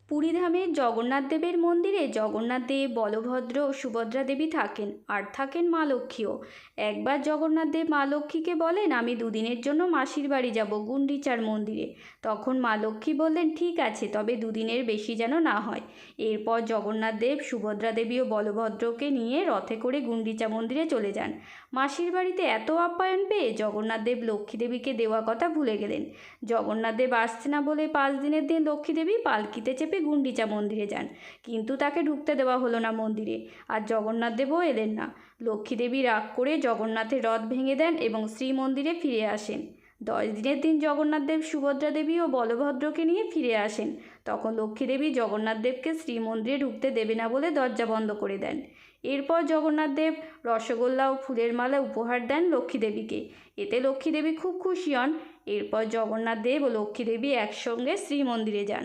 পুরীধামের জগন্নাথ দেবের মন্দিরে জগন্নাথ দেব, বলভদ্র ও সুভদ্রা দেবী থাকেন, আর থাকেন মা লক্ষ্মীও। একবার জগন্নাথ দেব মা লক্ষ্মীকে বলেন, আমি দুদিনের জন্য মাসির বাড়ি যাব গুন্ডিচার মন্দিরে। তখন মা লক্ষ্মী বললেন, ঠিক আছে, তবে দুদিনের বেশি যেন না হয়। এরপর জগন্নাথ দেব, সুভদ্রা দেবী ও বলভদ্রকে নিয়ে রথে করে গুন্ডিচা মন্দিরে চলে যান। মাসির বাড়িতে এত আপ্যায়ন পেয়ে জগন্নাথ দেব লক্ষ্মী দেবীকে দেওয়া কথা ভুলে গেলেন। জগন্নাথ দেব আসছে না বলে 5 দিনের দিন লক্ষ্মী দেবী পালকিতে চেপে গুন্ডিচা মন্দিরে যান, কিন্তু তাকে ঢুকতে দেওয়া হলো না মন্দিরে, আর জগন্নাথ দেবও এলেন না। লক্ষ্মী দেবী রাগ করে জগন্নাথের রথ ভেঙে দেন এবং শ্রীমন্দিরে ফিরে আসেন। 10 দিনের দিন জগন্নাথ দেব, সুভদ্রা দেবী ও বলভদ্রকে নিয়ে ফিরে আসেন। তখন লক্ষ্মী দেবী জগন্নাথ দেবকে শ্রীমন্দিরে ঢুকতে দেবে না বলে দরজা বন্ধ করে দেন। এরপর জগন্নাথ দেব রসগোল্লা ও ফুলের মালা উপহার দেন লক্ষ্মী দেবীকে। এতে লক্ষ্মী দেবী খুব খুশি হন। এরপর জগন্নাথ দেব ও লক্ষ্মী দেবী একসঙ্গে শ্রীমন্দিরে যান।